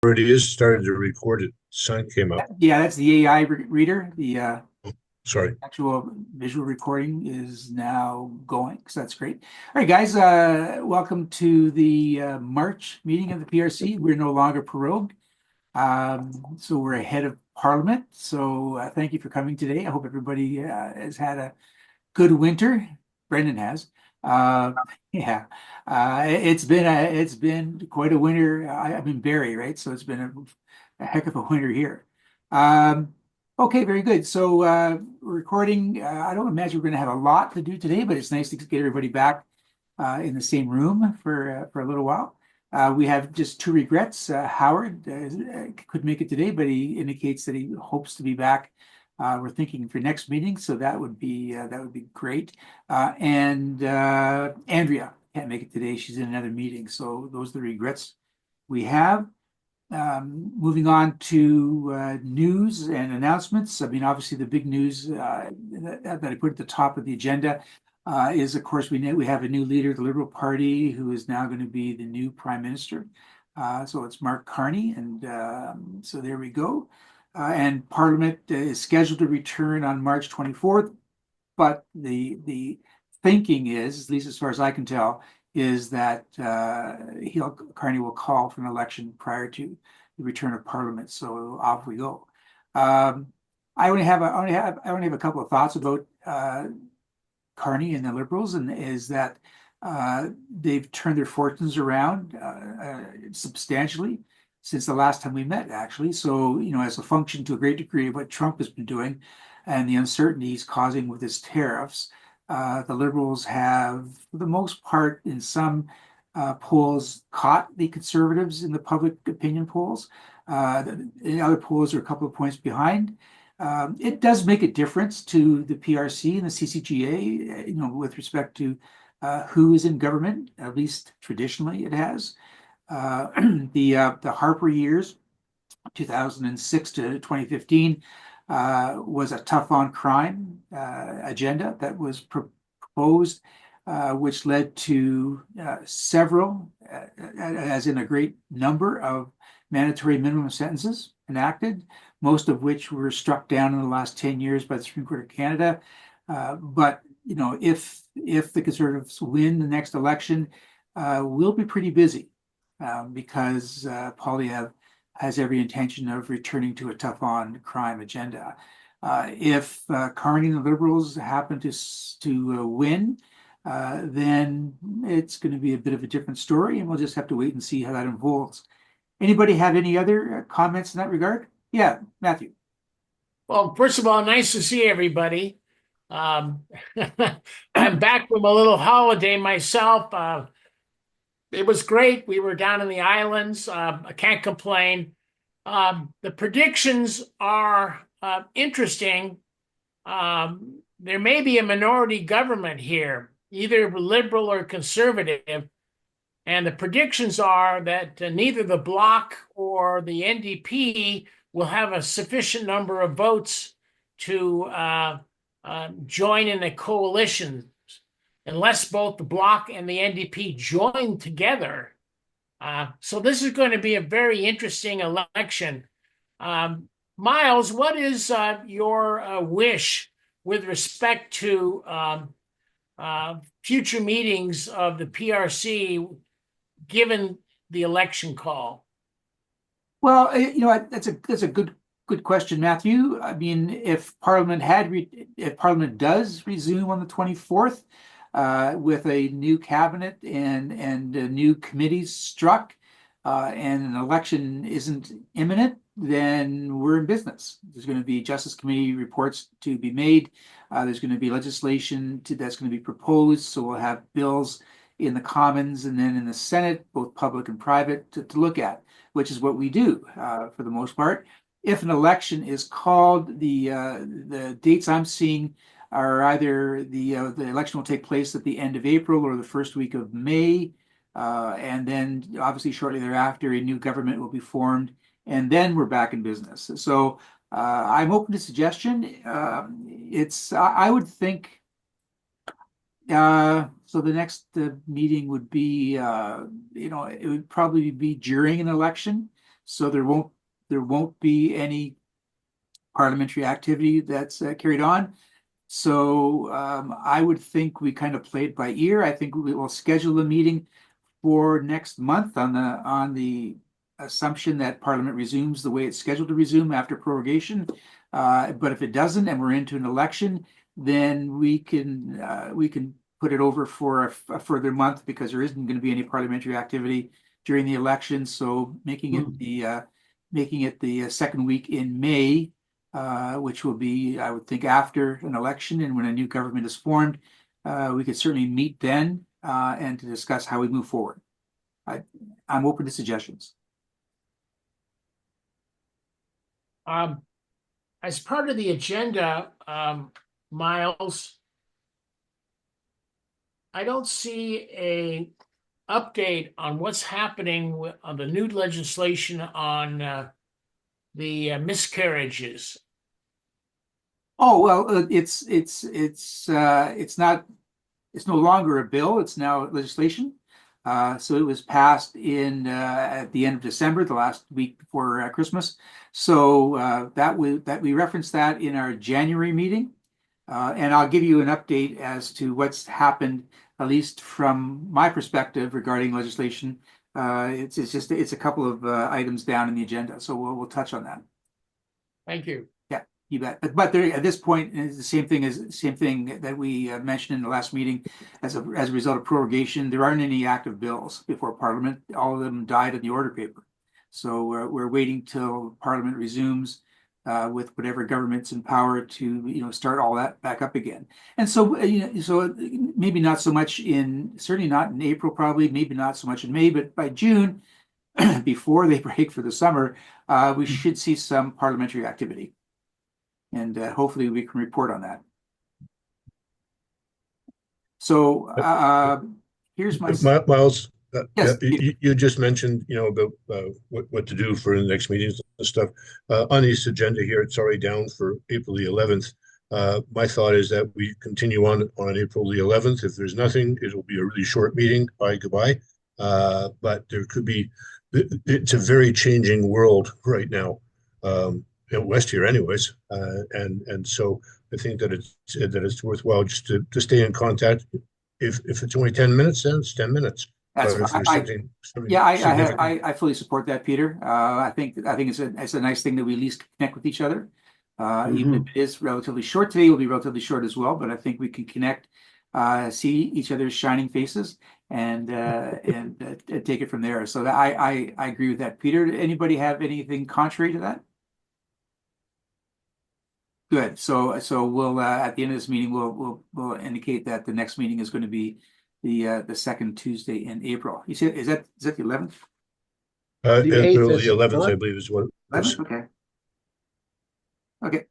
Already is starting to record it. Sun came up. Yeah, that's the AI reader. The Sorry. actual visual recording is now going, so that's great. All right, guys, welcome to the March meeting of the PRC. We're no longer prorogued, so we're ahead of Parliament. So thank you for coming today. I hope everybody has had a good winter. Brendan has. Uh, yeah, it's been quite a winter. I'm in Barrie, right? So it's been a heck of a winter here. Um, okay, very good. So recording. I don't imagine we're going to have a lot to do today, but it's nice to get everybody back in the same room for a little while. We have just two regrets. Howard couldn't make it today, but he indicates that he hopes to be back. We're thinking for next meeting, so that would be great. And Andrea can't make it today; she's in another meeting. So those are the regrets we have. Moving on to news and announcements. I mean, obviously, the big news that I put at the top of the agenda is, of course, we have a new leader of the Liberal Party who is now going to be the new Prime Minister. So it's Mark Carney, and so there we go. And Parliament is scheduled to return on March 24th, but the thinking is, at least as far as I can tell, is that Carney will call for an election prior to the return of Parliament. So off we go. Um, I only have a couple of thoughts about Carney and the Liberals, and is that they've turned their fortunes around substantially since the last time we met, actually. So, as a function to a great degree of what Trump has been doing and the uncertainties causing with his tariffs, the Liberals have, for the most part, in some polls, caught the conservatives in the public opinion polls. The other polls are a couple of points behind. It does make a difference to the PRC and the CCGA, with respect to who is in government. At least traditionally, it has. Uh, the Harper years, 2006 to 2015, was a tough on crime agenda that was proposed, which led to several, as in a great number of mandatory minimum sentences enacted, most of which were struck down in the last 10 years by the Supreme Court of Canada. But if the Conservatives win the next election, we'll be pretty busy because Poilievre has every intention of returning to a tough on crime agenda. If Carney and the Liberals happen to win, then it's going to be a bit of a different story, and we'll just have to wait and see how that unfolds. Anybody have any other comments in that regard? Yeah, Matthew. Well, first of all, nice to see everybody. Um, I'm back from a little holiday myself. It was great. We were down in the islands. I can't complain. The predictions are interesting. There may be a minority government here, either liberal or conservative. And the predictions are that neither the Bloc or the NDP will have a sufficient number of votes to join in a coalition unless both the Bloc and the NDP join together. So this is going to be a very interesting election. Miles, what is your wish with respect to future meetings of the PRC given the election call? Well, that's a good question, Matthew. I mean, if Parliament does resume on the 24th, with a new cabinet and new committees struck, and an election isn't imminent, then we're in business. There's going to be Justice Committee reports to be made. There's going to be legislation that's going to be proposed. So we'll have bills in the Commons and then in the Senate, both public and private, to look at, which is what we do for the most part. If an election is called, the dates I'm seeing are either the election will take place at the end of April or the first week of May, and then obviously shortly thereafter a new government will be formed, and then we're back in business. So I'm open to suggestion. I would think. So the next meeting would be, it would probably be during an election. so there won't be any parliamentary activity that's carried on. So I would think we kind of play it by ear. I think we will schedule a meeting for next month on the assumption that Parliament resumes the way it's scheduled to resume after prorogation. But if it doesn't and we're into an election, then we can put it over for a further month because there isn't going to be any parliamentary activity during the election. So making it the second week in May, which will be, I would think, after an election and when a new government is formed, we could certainly meet then and to discuss how we move forward. I'm open to suggestions. As part of the agenda, Miles, I don't see a update on what's happening on the new legislation on the miscarriages. Oh, well, it's no longer a bill. It's now legislation. So it was passed at the end of December, the last week before Christmas. So that we referenced that in our January meeting, and I'll give you an update as to what's happened, at least from my perspective regarding legislation. It's a couple of items down in the agenda, so we'll touch on that. Thank you. Yeah, you bet. But there, at this point, is the same thing that we mentioned in the last meeting. As a result of prorogation, there aren't any active bills before Parliament. All of them died in the order paper. So we're waiting till Parliament resumes with whatever government's in power to start all that back up again. And so so maybe not so much certainly not in April, probably maybe not so much in May, but by June, before they break for the summer, we should see some parliamentary activity. And hopefully we can report on that. So here's my Miles, yes. you just mentioned, about what to do for the next meetings and stuff. On this agenda here, it's already down for April the 11th. My thought is that we continue on April the 11th. If there's nothing, it'll be a really short meeting. Bye, goodbye. But there could be, it's a very changing world right now. West here anyways, and so I think that it's worthwhile just to stay in contact. If it's only 10 minutes, then it's 10 minutes. That's but if there's something I fully support that, Peter. I think it's a nice thing that we at least connect with each other. Even if it is relatively short today, will be relatively short as well. But I think we can connect, see each other's shining faces, and take it from there. So I agree with that, Peter. Anybody have anything contrary to that? Good. So we'll at the end of this meeting we'll indicate that the next meeting is going to be the second Tuesday in April. You said is that the 11th? The 8th is the 11th, what? I believe, is what it was. 11th? Okay.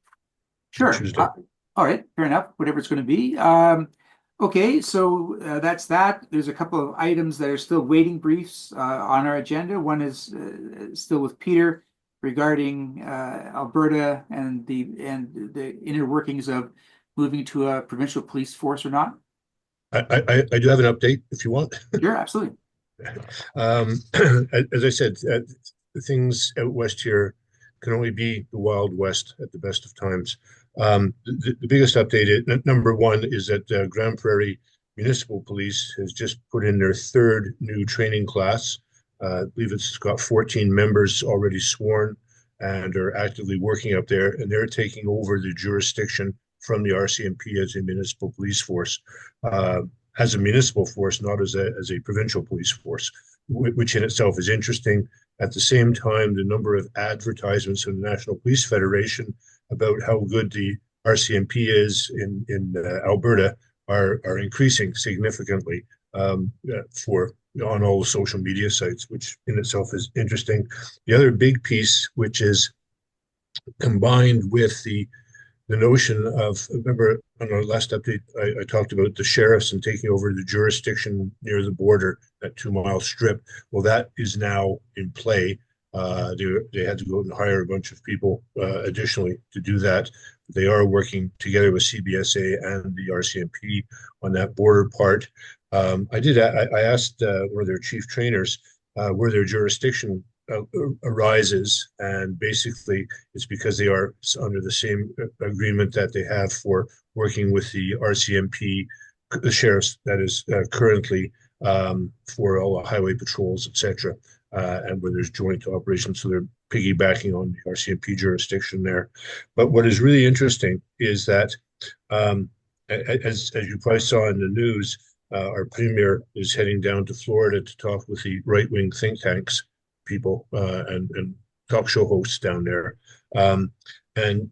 Sure. Tuesday. All right. Fair enough. Whatever it's going to be. Okay. So that's that. There's a couple of items that are still waiting briefs on our agenda. One is still with Peter regarding Alberta and the inner workings of moving to a provincial police force or not. I do have an update if you want. Sure, absolutely. As I said, things out west here can only be the Wild West at the best of times. The biggest update is, number one, is that Grand Prairie Municipal Police has just put in their third new training class. I believe it's got 14 members already sworn and are actively working up there, and they're taking over the jurisdiction from the RCMP as a municipal police force, as a municipal force, not as a provincial police force, which in itself is interesting. At the same time, the number of advertisements in the National Police Federation about how good the RCMP is in Alberta are increasing significantly on all the social media sites, which in itself is interesting. The other big piece, which is combined with the notion of, remember on our last update, I talked about the sheriffs and taking over the jurisdiction near the border, that 2-mile strip. Well, that is now in play. They had to go out and hire a bunch of people additionally to do that. They are working together with CBSA and the RCMP on that border part. I asked one of their chief trainers where their jurisdiction arises, and basically it's because they are under the same agreement that they have for working with the RCMP, the sheriffs, that is currently for all the highway patrols, etc., and where there's joint operations. So they're piggybacking on the RCMP jurisdiction there. But what is really interesting is that, as you probably saw in the news, our premier is heading down to Florida to talk with the right-wing think tanks people and talk show hosts down there. And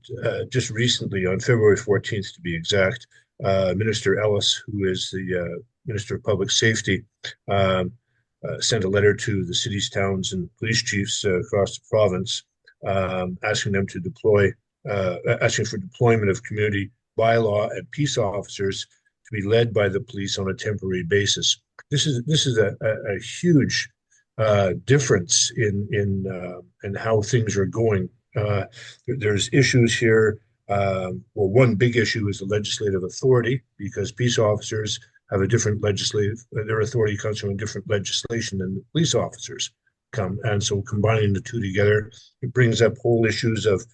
just recently, on February 14th to be exact, Minister Ellis, who is the Minister of Public Safety, sent a letter to the cities, towns, and police chiefs across the province, asking them to asking for deployment of community bylaw and peace officers to be led by the police on a temporary basis. This is a huge difference in how things are going. There's issues here. Well, one big issue is the legislative authority, because peace officers have a different their authority comes from a different legislation than the police officers come. And so combining the two together, it brings up whole issues of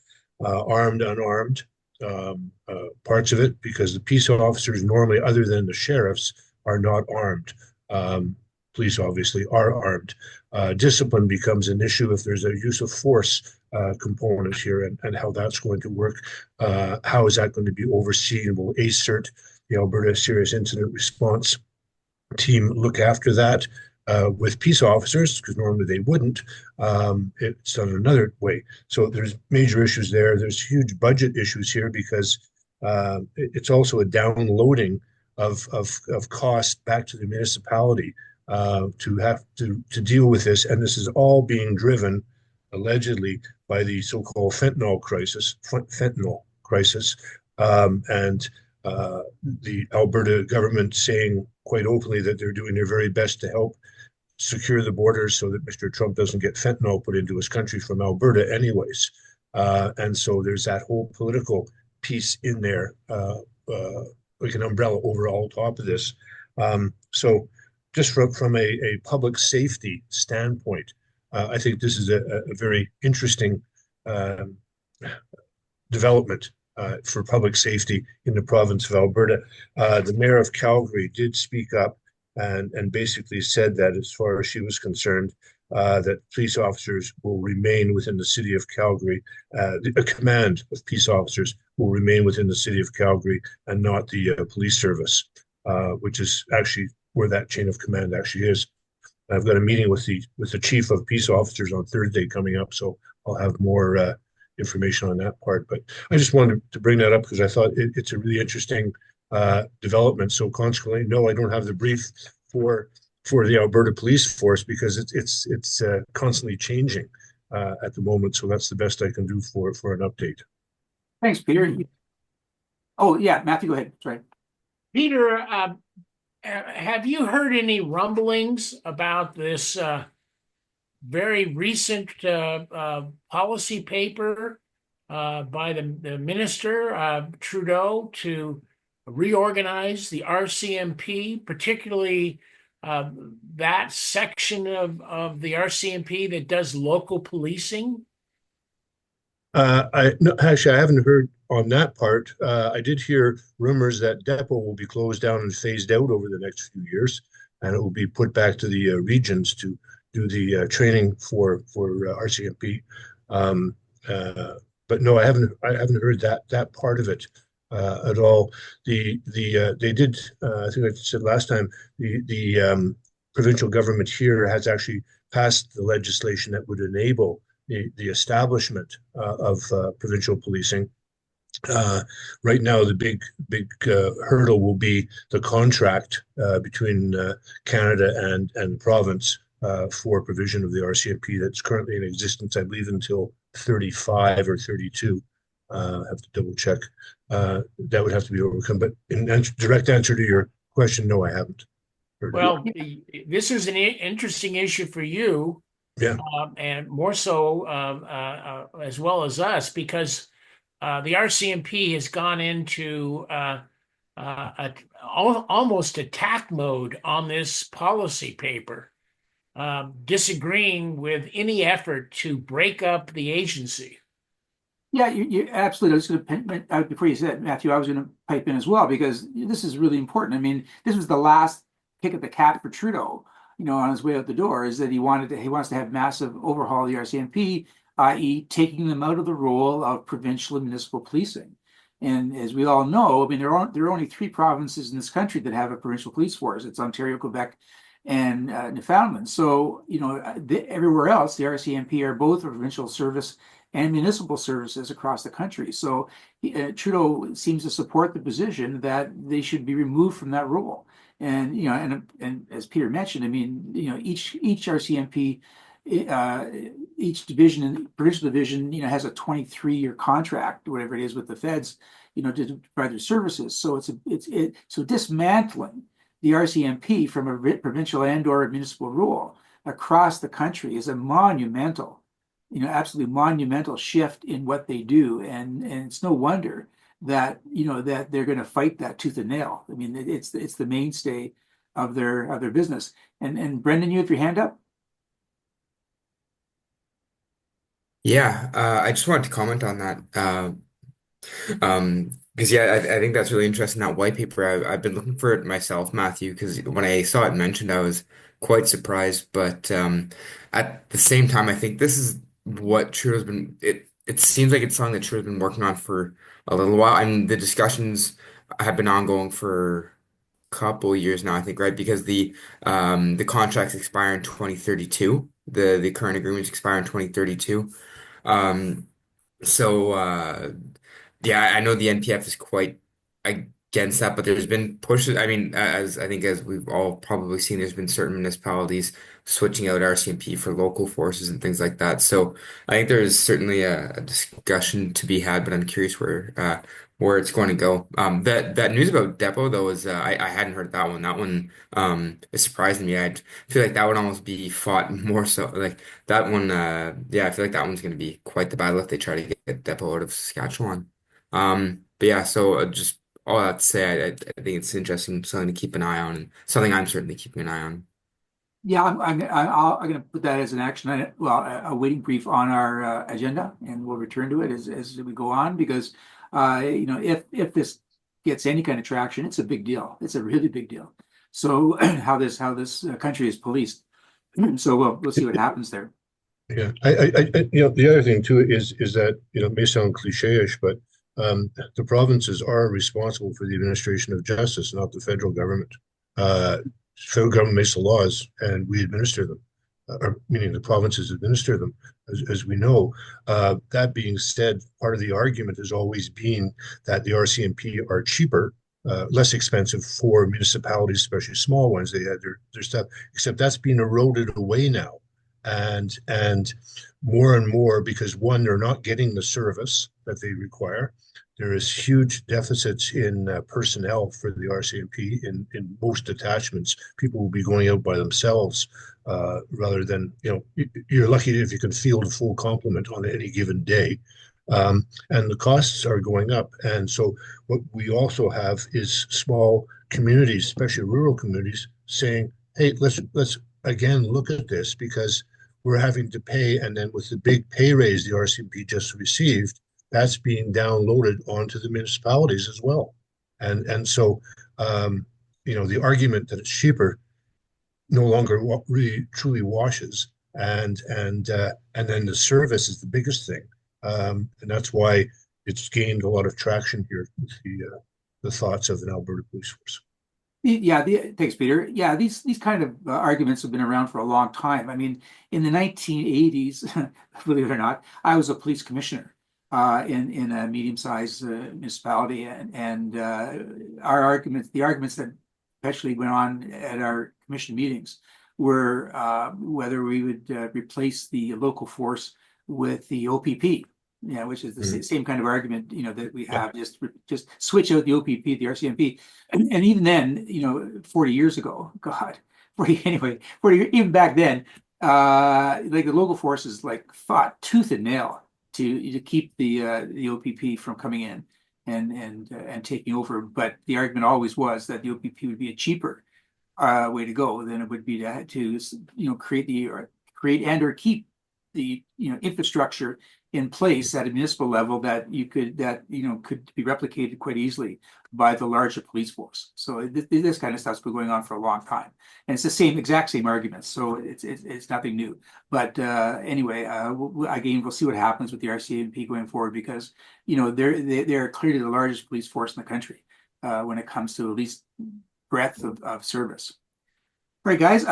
armed, unarmed, parts of it, because the peace officers normally, other than the sheriffs, are not armed. Police obviously are armed. Discipline becomes an issue if there's a use of force component here, and how that's going to work. How is that going to be overseen? Will ACERT, the Alberta Serious Incident Response Team, look after that with peace officers? Because normally they wouldn't. It's done another way. So there's major issues there. There's huge budget issues here, because it's also a downloading of cost back to the municipality to have to deal with this. And this is all being driven allegedly by the so-called fentanyl crisis, and the Alberta government saying quite openly that they're doing their very best to help secure the borders so that Mr. Trump doesn't get fentanyl put into his country from Alberta anyways. And so there's that whole political piece in there, like an umbrella over all top of this. So just from a public safety standpoint, I think this is a very interesting development for public safety in the province of Alberta. The mayor of Calgary did speak up and basically said that, as far as she was concerned, that police officers will remain within the city of Calgary. A command of peace officers will remain within the city of Calgary and not the police service, which is actually where that chain of command actually is. I've got a meeting with the chief of peace officers on Thursday coming up, so I'll have more information on that part. But I just wanted to bring that up because I thought it's a really interesting development. So consequently, no, I don't have the brief for the Alberta Police Force, because it's constantly changing at the moment. So that's the best I can do for an update. Thanks, Peter. Oh yeah, Matthew, go ahead. Sorry. Peter, have you heard any rumblings about this very recent policy paper by the minister, Trudeau, to reorganize the RCMP, particularly that section of the RCMP that does local policing? No, actually, I haven't heard on that part. I did hear rumors that depot will be closed down and phased out over the next few years, and it will be put back to the regions to do the training for RCMP. But no, I haven't heard that part of it at all. They did. I think I said last time, the provincial government here has actually passed the legislation that would enable the establishment of provincial policing. Right now, the big hurdle will be the contract between Canada and the province for provision of the RCMP that's currently in existence, I believe, until 35 or 32. I have to double check. That would have to be overcome. But in direct answer to your question, no, I haven't. Well, this is an interesting issue for you. Yeah. And more so as well as us, because the RCMP has gone into almost attack mode on this policy paper. disagreeing with any effort to break up the agency. Yeah, you absolutely. I was going to, before you said, Matthew, I was going to pipe in as well because this is really important. I mean, this was the last kick at the cat for Trudeau, on his way out the door, is that he wants to have massive overhaul of the RCMP, i.e., taking them out of the role of provincial and municipal policing. And as we all know, I mean, there are only three provinces in this country that have a provincial police force. It's Ontario, Quebec, and Newfoundland. So, everywhere else, the RCMP are both a provincial service and municipal services across the country. So Trudeau seems to support the position that they should be removed from that role. And and as Peter mentioned, I mean, each RCMP, each division, provincial division, has a 23-year contract, whatever it is, with the feds, to provide their services. So so dismantling the RCMP from a provincial and/or municipal rule across the country is a monumental, absolutely monumental shift in what they do, and it's no wonder that that they're going to fight that tooth and nail. I mean, it's the mainstay of their business. And Brendan, you have your hand up. Yeah, I just wanted to comment on that. Because yeah, I think that's really interesting. That white paper, I've been looking for it myself, Matthew, because when I saw it mentioned, I was quite surprised. But at the same time, I think this is what Trudeau's been. It seems like it's something that Trudeau's been working on for a little while, and the discussions have been ongoing for a couple years now, I think, right? Because the contracts expire in 2032. The current agreements expire in 2032. Um, so yeah, I know the NPF is quite against that, but there's been pushes. I mean, as I think as we've all probably seen, there's been certain municipalities switching out RCMP for local forces and things like that. So I think there's certainly a discussion to be had, but I'm curious where it's going to go. That news about Depot though is I hadn't heard that one. That one is surprising me. I feel like that would almost be fought more so like that one. Yeah, I feel like that one's going to be quite the battle if they try to get Depot out of Saskatchewan. But yeah, so just all that to say, I think it's interesting, something to keep an eye on, and something I'm certainly keeping an eye on. Yeah, I'm going to put that as an action item, well, a waiting brief on our agenda, and we'll return to it as we go on because if this gets any kind of traction, it's a big deal. It's a really big deal. So how this country is policed. So we'll see what happens there. Yeah, the other thing too is that it may sound cliche-ish, but the provinces are responsible for the administration of justice, not the federal government. Federal government makes the laws, and we administer them, or meaning the provinces administer them, as we know. That being said, part of the argument has always been that the RCMP are cheaper, less expensive for municipalities, especially small ones. They had their stuff, except that's being eroded away now, and more and more because one, they're not getting the service that they require. There is huge deficits in personnel for the RCMP in most detachments. People will be going out by themselves rather than, you're lucky if you can field a full complement on any given day. And the costs are going up. And so what we also have is small communities, especially rural communities, saying, hey, let's again look at this because we're having to pay. And then with the big pay raise the RCMP just received, that's being downloaded onto the municipalities as well. And so, the argument that it's cheaper no longer really truly washes. And then the service is the biggest thing. And that's why it's gained a lot of traction here with the thoughts of an Alberta police force. Yeah, thanks, Peter. Yeah, these kind of arguments have been around for a long time. I mean, in the 1980s, believe it or not, I was a police commissioner in a medium-sized municipality, and the arguments that especially went on at our commission meetings were whether we would replace the local force with the OPP. Yeah, which is the same kind of argument, that we have. Just switch out the OPP, the RCMP, and even then, 40 years ago, God, 40 anyway, 40 even back then, like the local forces fought tooth and nail to keep the OPP from coming in and taking over. But the argument always was that the OPP would be a cheaper way to go than it would be to create and or keep the infrastructure in place at a municipal level that could be replicated quite easily by the larger police force. So this kind of stuff's been going on for a long time, and it's the exact same arguments. So it's nothing new. But anyway, we'll see what happens with the RCMP going forward, because they're clearly the largest police force in the country when it comes to at least breadth of service. All right, guys.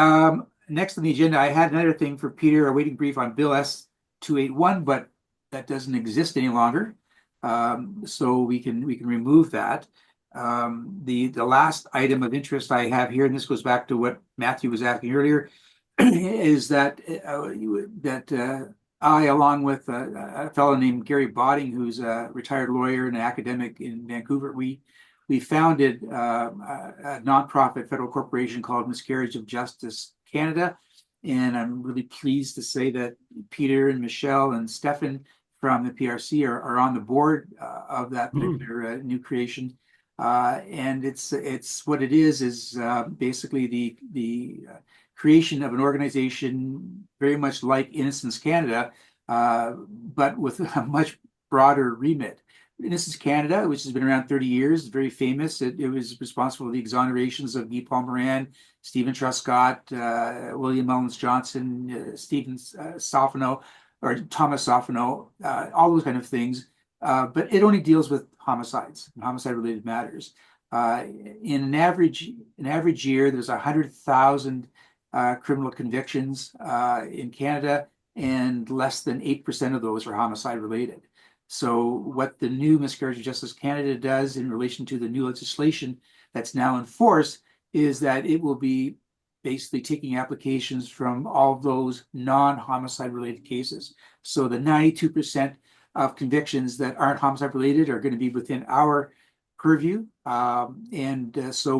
Next on the agenda, I had another thing for Peter, a waiting brief on Bill S281, but that doesn't exist any longer. So we can remove that. The last item of interest I have here, and this goes back to what Matthew was asking earlier, is that I, along with a fellow named Gary Botting, who's a retired lawyer and an academic in Vancouver, we founded a nonprofit federal corporation called Miscarriage of Justice Canada. And I'm really pleased to say that Peter and Michelle and Stefan from the PRC are on the board of that particular new creation. And it's what it is basically the creation of an organization very much like Innocence Canada, but with a much broader remit. Innocence Canada, which has been around 30 years, very famous. It was responsible for the exonerations of Guy Paul Moran, Stephen Truscott, William Mullins Johnson, Stephen Sofano, or Thomas Sofano, all those kind of things. But it only deals with homicides and homicide-related matters. In an average year, there's 100,000 criminal convictions in Canada, and less than 8% of those are homicide-related. So what the new Miscarriage of Justice Canada does in relation to the new legislation that's now in force is that it will be basically taking applications from all of those non-homicide related cases. So the 92% of convictions that aren't homicide related are going to be within our purview. So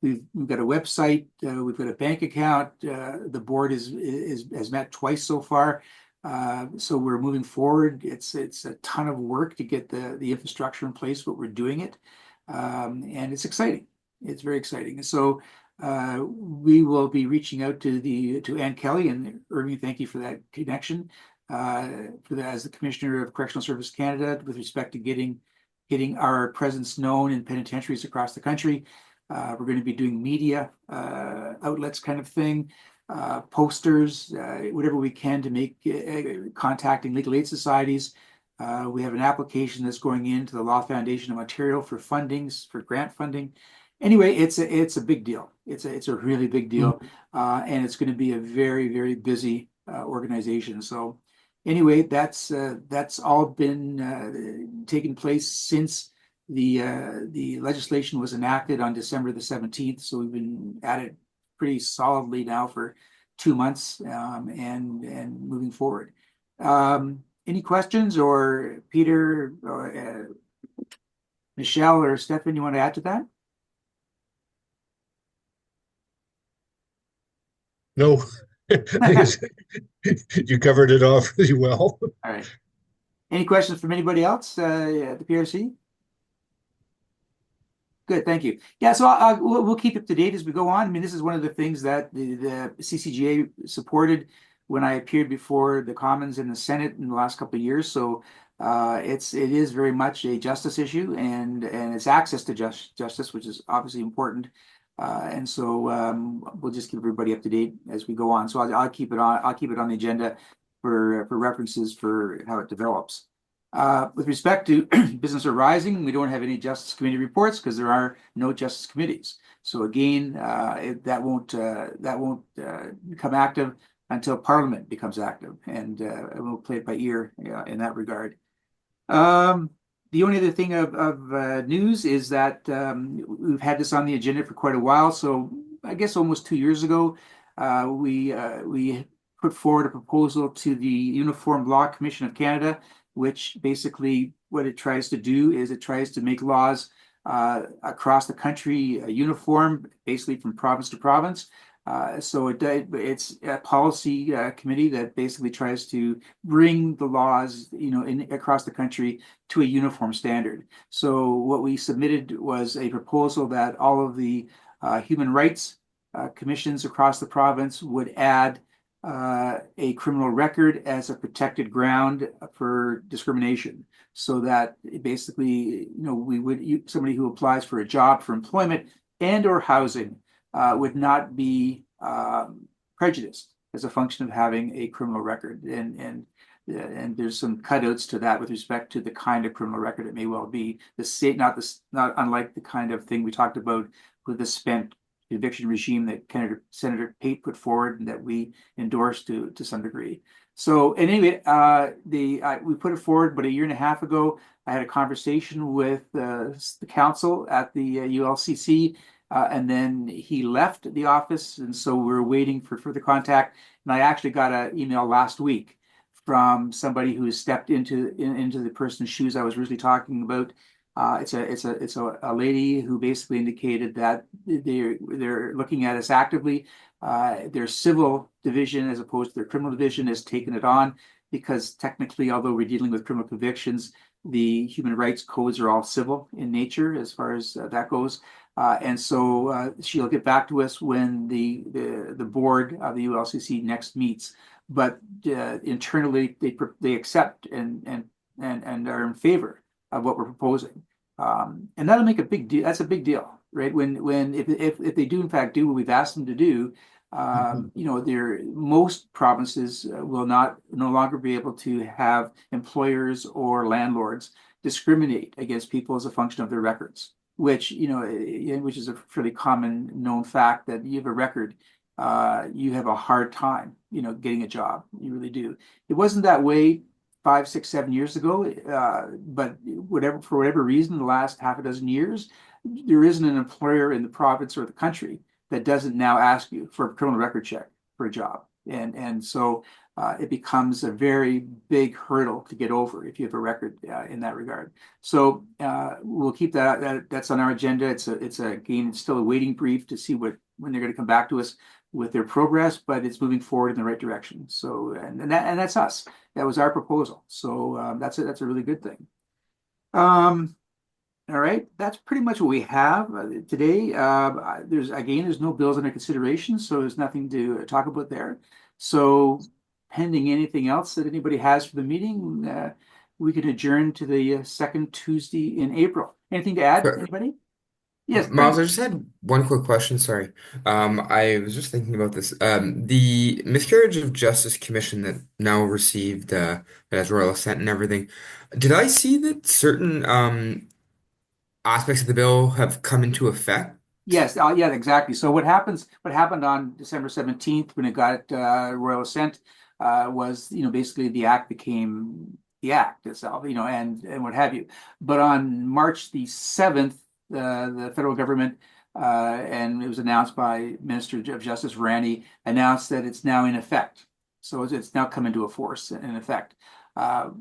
we've got a website, we've got a bank account. The board has met twice so far. So we're moving forward. It's a ton of work to get the infrastructure in place, but we're doing it. And it's exciting. It's very exciting. So we will be reaching out to Ann Kelly, and Irving, thank you for that connection, as the Commissioner of Correctional Service Canada, with respect to getting our presence known in penitentiaries across the country. We're going to be doing media outlets kind of thing. Posters, whatever we can to make contacting legal aid societies. We have an application that's going into the Law Foundation of Ontario for grant funding. Anyway, it's a big deal. It's a really big deal, and it's going to be a very, very busy organization. So anyway, that's all been taking place since the legislation was enacted on December the 17th. So we've been at it pretty solidly now for 2 months, and moving forward. Any questions, or Peter, or Michelle, or Stefan, you want to add to that? No, I guess you covered it off really well. All right. Any questions from anybody else at the PRC? Good, thank you. Yeah, so we'll keep up to date as we go on. I mean, this is one of the things that the CCGA supported when I appeared before the Commons and the Senate in the last couple of years. So it is very much a justice issue, and it's access to justice, which is obviously important. And so we'll just keep everybody up to date as we go on. So I'll keep it on. I'll keep it on the agenda for references for how it develops. With respect to Business Arising, we don't have any Justice Committee reports because there are no Justice Committees. So again, that won't become active until Parliament becomes active, and we'll play it by ear in that regard. The only other thing of news is that we've had this on the agenda for quite a while. So I guess almost 2 years ago, we put forward a proposal to the Uniform Law Commission of Canada, which basically what it tries to do is it tries to make laws across the country uniform, basically from province to province. So it's a policy committee that basically tries to bring the laws, across the country to a uniform standard. So what we submitted was a proposal that all of the human rights commissions across the province would add a criminal record as a protected ground for discrimination, so that basically, we would somebody who applies for a job, for employment and or housing would not be prejudiced as a function of having a criminal record. And there's some cutouts to that with respect to the kind of criminal record it may well be. The state, not unlike the kind of thing we talked about with the spent eviction regime that Senator Pate put forward and that we endorsed to some degree. So anyway, we put it forward, but a year and a half ago, I had a conversation with the council at the ULCC, and then he left the office, and so we're waiting for further contact. And I actually got an email last week from somebody who stepped into the person's shoes I was originally talking about. It's a lady who basically indicated that they're looking at us actively. Their civil division, as opposed to their criminal division, has taken it on, because technically, although we're dealing with criminal convictions, the human rights codes are all civil in nature as far as that goes. And so she'll get back to us when the board of the ULCC next meets. But internally, they accept and are in favor of what we're proposing, and that'll make a big deal. That's a big deal, right? If they do in fact do what we've asked them to do, most provinces will no longer be able to have employers or landlords discriminate against people as a function of their records, which is a fairly common known fact, that you have a record, you have a hard time, getting a job. You really do. It wasn't that way 5, 6, 7 years ago, but for whatever reason, the last half a dozen years, there isn't an employer in the province or the country that doesn't now ask you for a criminal record check for a job. And so it becomes a very big hurdle to get over if you have a record in that regard. So we'll keep that's on our agenda. It's still a waiting brief to see when they're going to come back to us with their progress, but it's moving forward in the right direction. So and that's us. That was our proposal. So that's a really good thing. All right, that's pretty much what we have today. There's no bills under consideration, so there's nothing to talk about there. So pending anything else that anybody has for the meeting, we could adjourn to the second Tuesday in April. Anything to add, Sure. anybody? Yes, Miles, I just had one quick question. Sorry. I was just thinking about this. The Miscarriage of Justice Commission that now received that has royal assent and everything. Did I see that certain aspects of the bill have come into effect? Yes, yeah, exactly. So what happened on December 17th when it got royal assent was, basically the act became the act itself, and what have you. But on March the 7th, the federal government, and it was announced by Minister of Justice Rani, announced that it's now in effect. So it's now come into a force in effect,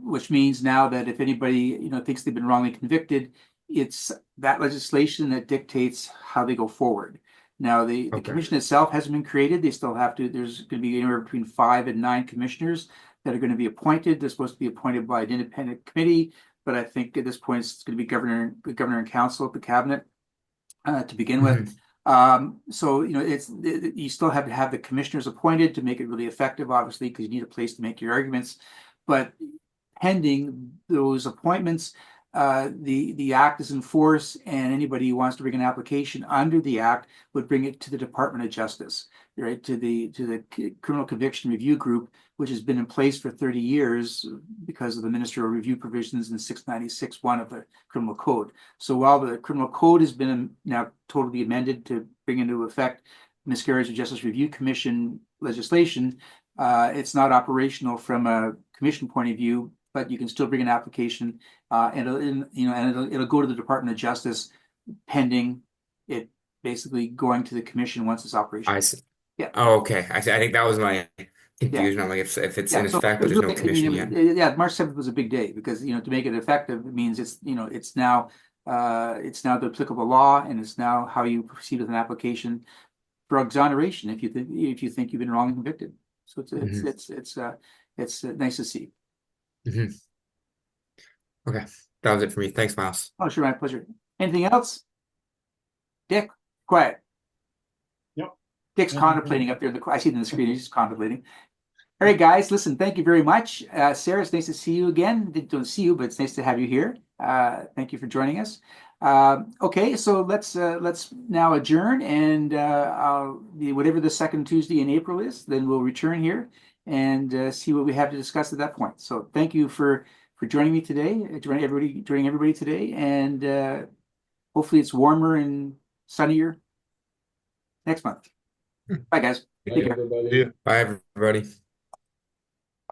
which means now that if anybody, thinks they've been wrongly convicted, it's that legislation that dictates how they go forward. Now, the Okay. commission itself hasn't been created. They still have to, there's going to be anywhere between 5 and 9 commissioners that are going to be appointed. They're supposed to be appointed by an independent committee, but I think at this point it's going to be governor and council, the cabinet, to begin with. So, you still have to have the commissioners appointed to make it really effective, obviously, because you need a place to make your arguments. But pending those appointments, the act is in force, and anybody who wants to bring an application under the act would bring it to the Department of Justice, right, to the Criminal Conviction Review Group, which has been in place for 30 years because of the ministerial review provisions in 696(1) of the Criminal Code. So while the Criminal Code has been now totally amended to bring into effect Miscarriage of Justice Review Commission legislation, it's not operational from a commission point of view, but you can still bring an application, and it'll go to the Department of Justice pending it basically going to the commission once it's operational. I see. Yeah. Oh, okay. I see. I think that was my Yeah. confusion. I'm like, if it's Yeah, in so effect, it but was there's no commission yet. yeah, March 7th was a big day because, to make it effective, it means it's now the applicable law, and it's now how you proceed with an application for exoneration if you think you've been wrongly convicted. So it's nice to see. Hmm. Okay, that was it for me. Thanks, Miles. Oh, sure, my pleasure. Anything else? Dick, quiet. Yep. Dick's contemplating up there. I see it in the screen. He's just contemplating. All right, guys, listen, thank you very much. Sarah, it's nice to see you again. Don't see you, but it's nice to have you here. Thank you for joining us. Okay, so let's now adjourn, and whatever the second Tuesday in April is, then we'll return here and see what we have to discuss at that point. So thank you for joining me today, joining everybody today, and hopefully it's warmer and sunnier next month. Bye, guys. Take care. Everybody. Bye, everybody.